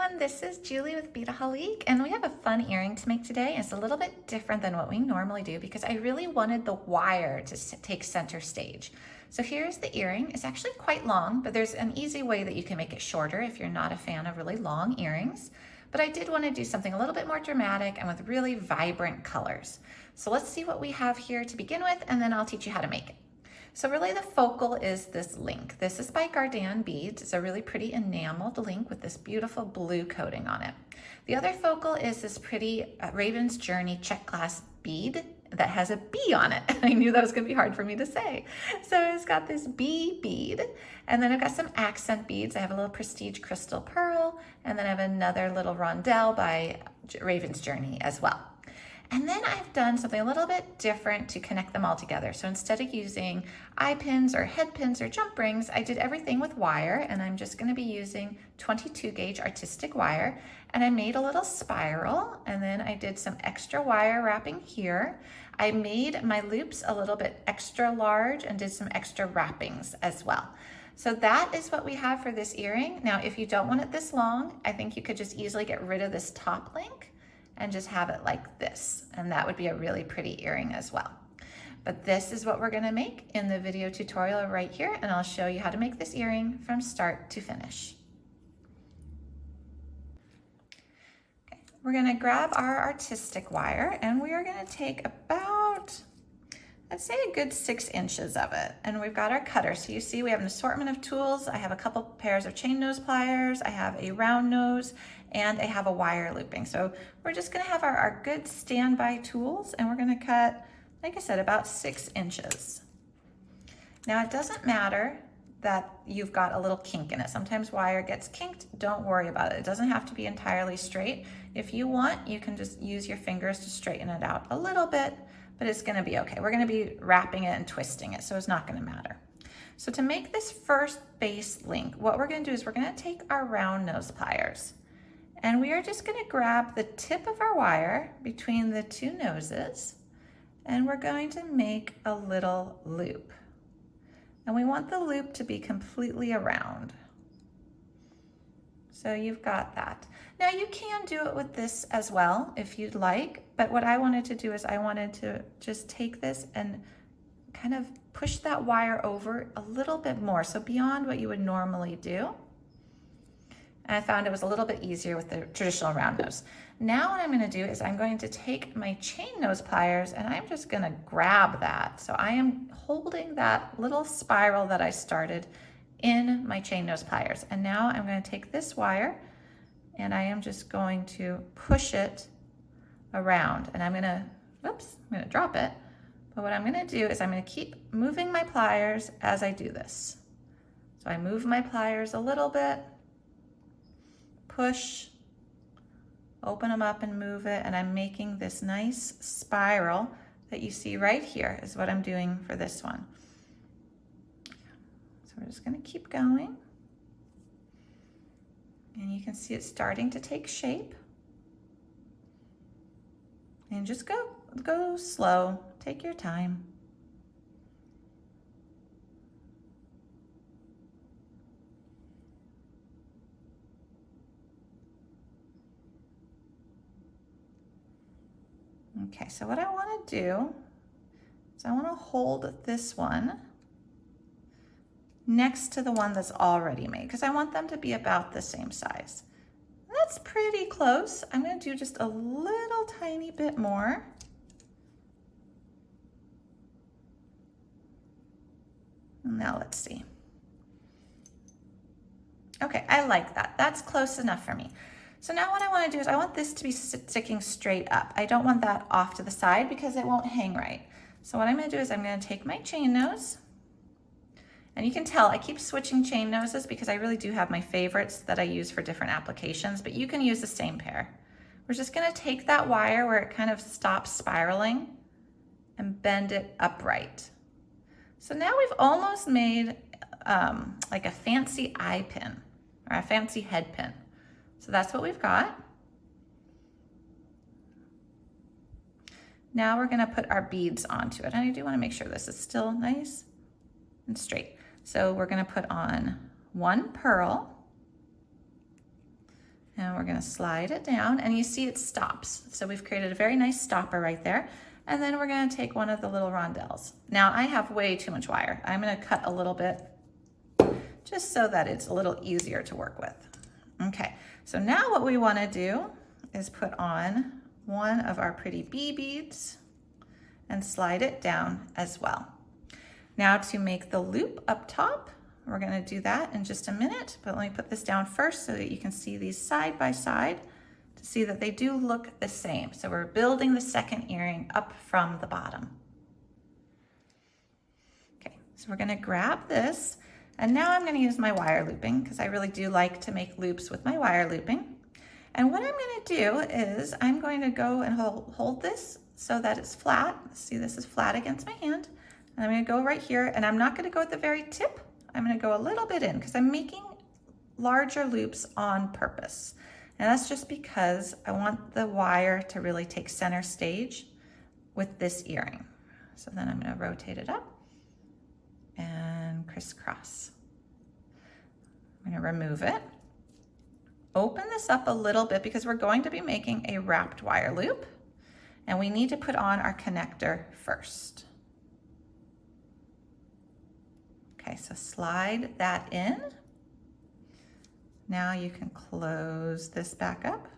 everyone, this is Julie with Beadaholique, and we have a fun earring to make today. It's a little bit different than what we normally do because I really wanted the wire to take center stage. So here's the earring. It's actually quite long, but there's an easy way that you can make it shorter if you're not a fan of really long earrings. But I did want to do something a little bit more dramatic and with really vibrant colors. So let's see what we have here to begin with, and then I'll teach you how to make it. So really the focal is this link. This is by Gardan Beads. It's a really pretty enameled link with this beautiful blue coating on it. The other focal is this pretty Raven's Journey check glass bead that has a bee on it. I knew that was gonna be hard for me to say. So it's got this bee bead, and then I've got some accent beads. I have a little prestige crystal pearl, and then I have another little rondelle by Raven's Journey as well. And then I've done something a little bit different to connect them all together. So instead of using eye pins or head pins or jump rings, I did everything with wire, and I'm just gonna be using 22 gauge artistic wire. And I made a little spiral, and then I did some extra wire wrapping here. I made my loops a little bit extra large and did some extra wrappings as well. So that is what we have for this earring. Now, if you don't want it this long, I think you could just easily get rid of this top link and just have it like this. And that would be a really pretty earring as well. But this is what we're gonna make in the video tutorial right here, and I'll show you how to make this earring from start to finish. Okay. We're gonna grab our artistic wire, and we are gonna take about, let's say a good 6 inches of it. And we've got our cutter. So you see we have an assortment of tools. I have a couple pairs of chain nose pliers. I have a round nose, and I have a wire looping. So we're just gonna have our good standby tools, and we're gonna cut, like I said, about 6 inches. Now it doesn't matter that you've got a little kink in it. Sometimes wire gets kinked, don't worry about it. It doesn't have to be entirely straight. If you want, you can just use your fingers to straighten it out a little bit, but it's gonna be okay. We're gonna be wrapping it and twisting it, so it's not gonna matter. So to make this first base link, what we're gonna do is we're gonna take our round nose pliers, and we are just gonna grab the tip of our wire between the two noses, and we're going to make a little loop. And we want the loop to be completely around. So you've got that. Now you can do it with this as well if you'd like, but what I wanted to do is I wanted to just take this and kind of push that wire over a little bit more, so beyond what you would normally do. And I found it was a little bit easier with the traditional round nose. Now what I'm gonna do is I'm going to take my chain nose pliers, and I'm just gonna grab that. So I am holding that little spiral that I started in my chain nose pliers. And now I'm gonna take this wire, and I am just going to push it around. And I'm gonna drop it. But what I'm gonna do is I'm gonna keep moving my pliers as I do this. So I move my pliers a little bit, push, open them up and move it, and I'm making this nice spiral that you see right here is what I'm doing for this one. So we're just gonna keep going. And you can see it starting to take shape. And just go slow, take your time. Okay, so what I want to do is I want to hold this one next to the one that's already made, because I want them to be about the same size. That's pretty close. I'm going to do just a little tiny bit more. Now let's see. Okay, I like that. That's close enough for me. So now what I want to do is I want this to be sticking straight up. I don't want that off to the side because it won't hang right. So what I'm going to do is I'm going to take my chain nose, and you can tell I keep switching chain noses because I really do have my favorites that I use for different applications, but you can use the same pair. We're just going to take that wire where it kind of stops spiraling and bend it upright. So now we've almost made like a fancy eye pin or a fancy head pin. So that's what we've got. Now we're gonna put our beads onto it. And I do wanna make sure this is still nice and straight. So we're gonna put on one pearl, And we're gonna slide it down, and you see it stops. So we've created a very nice stopper right there. And then we're gonna take one of the little rondelles. Now I have way too much wire. I'm gonna cut a little bit just so that it's a little easier to work with. Okay, so now what we wanna do is put on one of our pretty bee beads and slide it down as well. Now to make the loop up top, we're gonna do that in just a minute, but let me put this down first so that you can see these side by side to see that they do look the same. So we're building the second earring up from the bottom. Okay, so we're gonna grab this, and now I'm gonna use my wire looping because I really do like to make loops with my wire looping. And what I'm gonna do is I'm going to go and hold this so that it's flat. See, this is flat against my hand. And I'm gonna go right here, and I'm not gonna go at the very tip. I'm gonna go a little bit in because I'm making larger loops on purpose. And that's just because I want the wire to really take center stage with this earring. So then I'm gonna rotate it up and crisscross. I'm gonna remove it. Open this up a little bit because we're going to be making a wrapped wire loop, and we need to put on our connector first. Okay, so slide that in. Now you can close this back up.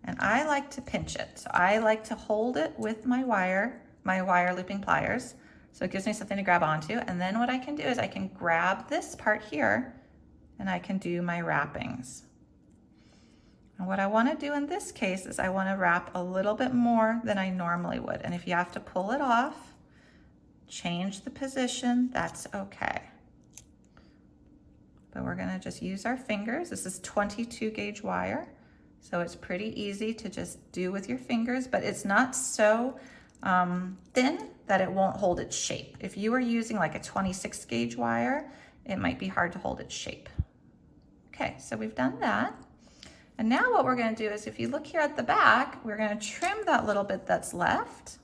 And I like to pinch it. So I like to hold it with my wire looping pliers. So it gives me something to grab onto. And then what I can do is I can grab this part here and I can do my wrappings. And what I want to do in this case is I want to wrap a little bit more than I normally would. And if you have to pull it off, change the position, that's okay. But we're going to just use our fingers. This is 22 gauge wire, so it's pretty easy to just do with your fingers, but it's not so thin that it won't hold its shape. If you were using like a 26 gauge wire, it might be hard to hold its shape. Okay, so we've done that. And now what we're going to do is if you look here at the back, we're going to trim that little bit that's left.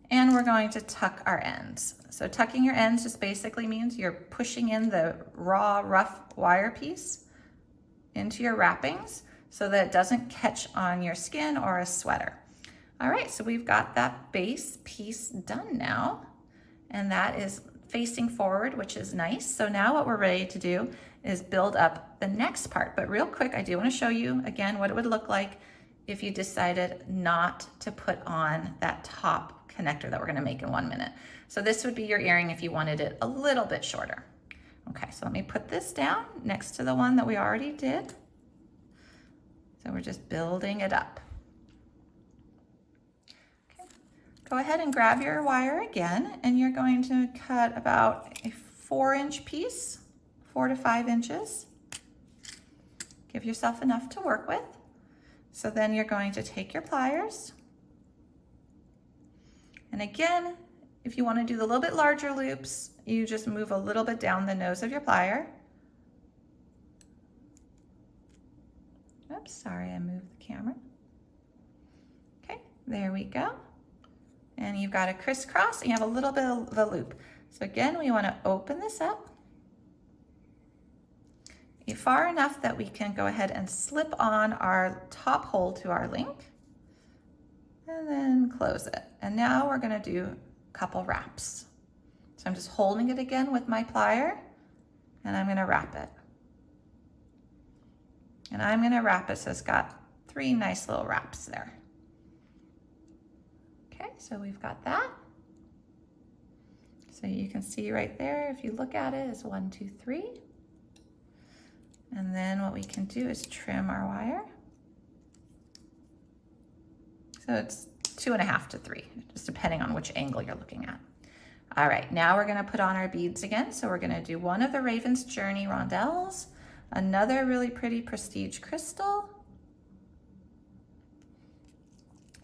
And we're going to tuck our ends. So tucking your ends just basically means you're pushing in the raw, rough wire piece into your wrappings so that it doesn't catch on your skin or a sweater. All right, so we've got that base piece done now, and that is facing forward, which is nice. So now what we're ready to do is build up the next part. But real quick, I do want to show you again what it would look like if you decided not to put on that top connector that we're going to make in 1 minute. So this would be your earring if you wanted it a little bit shorter. Okay, so let me put this down next to the one that we already did. So we're just building it up. Okay. Go ahead and grab your wire again, and you're going to cut about a 4-inch piece, 4 to 5 inches. Give yourself enough to work with. So then you're going to take your pliers. And again, if you want to do the little bit larger loops, you just move a little bit down the nose of your plier. Oops, sorry, I moved the camera. Okay, there we go. And you've got a crisscross and you have a little bit of a loop. So again, we want to open this up far enough that we can go ahead and slip on our top hole to our link and then close it. And now we're going to do a couple wraps. So I'm just holding it again with my plier and I'm going to wrap it. And I'm going to wrap it so it's got 3 nice little wraps there. Okay, so we've got that. So you can see right there, if you look at it, is 1, 2, 3. And then what we can do is trim our wire. So it's 2.5 to 3, just depending on which angle you're looking at. All right, now we're gonna put on our beads again. So we're gonna do one of the Raven's Journey rondelles, another really pretty prestige crystal,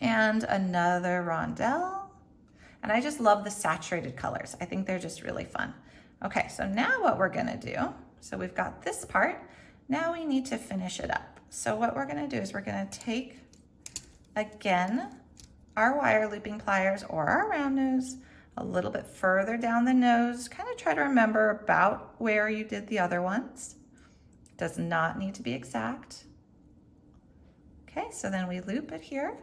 and another rondelle. And I just love the saturated colors. I think they're just really fun. Okay, so now what we're gonna do, so we've got this part, now we need to finish it up. So what we're gonna do is we're gonna take, again, our wire looping pliers or our round nose, a little bit further down the nose. Kind of try to remember about where you did the other ones. Does not need to be exact. Okay, so then we loop it here.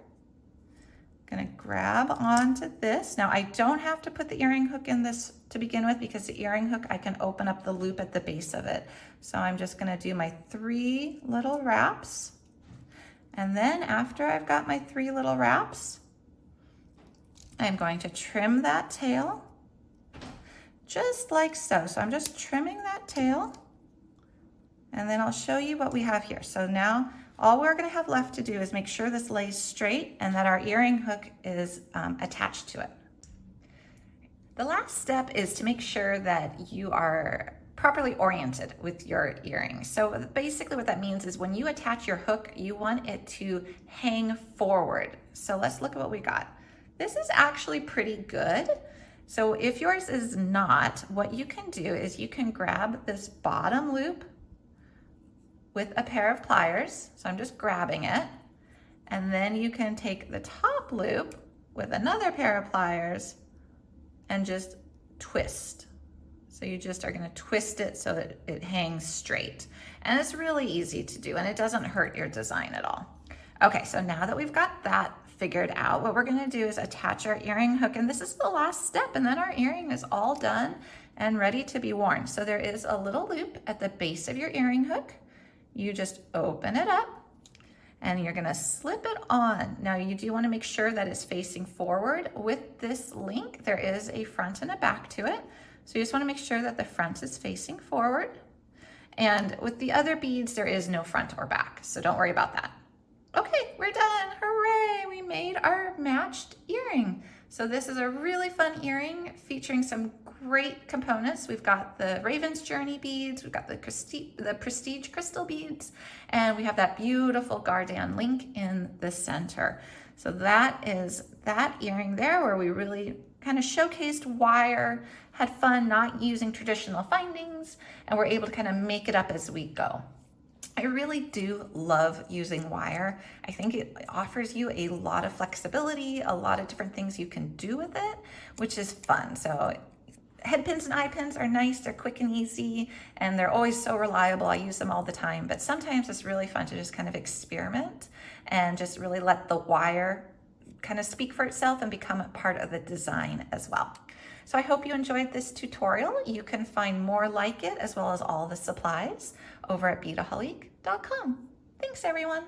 Gonna grab onto this. Now I don't have to put the earring hook in this to begin with because the earring hook, I can open up the loop at the base of it. So I'm just gonna do my 3 little wraps. And then after I've got my 3 little wraps, I'm going to trim that tail just like so. So I'm just trimming that tail, and then I'll show you what we have here. So now all we're gonna have left to do is make sure this lays straight and that our earring hook is attached to it. The last step is to make sure that you are properly oriented with your earring. So basically what that means is when you attach your hook, you want it to hang forward. So let's look at what we got. This is actually pretty good. So if yours is not, what you can do is you can grab this bottom loop with a pair of pliers. So I'm just grabbing it. And then you can take the top loop with another pair of pliers and just twist. So you just are gonna twist it so that it hangs straight. And it's really easy to do and it doesn't hurt your design at all. Okay, so now that we've got that figured out, what we're gonna do is attach our earring hook, and this is the last step, and then our earring is all done and ready to be worn. So there is a little loop at the base of your earring hook. You just open it up and you're gonna slip it on. Now you do wanna make sure that it's facing forward. With this link, there is a front and a back to it. So you just wanna make sure that the front is facing forward. And with the other beads, there is no front or back, so don't worry about that. Okay, we're done, hooray! We made our matched earring. So this is a really fun earring featuring some great components. We've got the Raven's Journey beads, we've got the Prestige crystal beads, and we have that beautiful Gardan link in the center. So that is that earring there where we really kind of showcased wire, had fun not using traditional findings, and we're able to kind of make it up as we go. I really do love using wire. I think it offers you a lot of flexibility, a lot of different things you can do with it, which is fun. So head pins and eye pins are nice, they're quick and easy, and they're always so reliable. I use them all the time, but sometimes it's really fun to just kind of experiment and just really let the wire kind of speak for itself and become a part of the design as well. So I hope you enjoyed this tutorial. You can find more like it as well as all the supplies over at Beadaholique.com. Thanks everyone.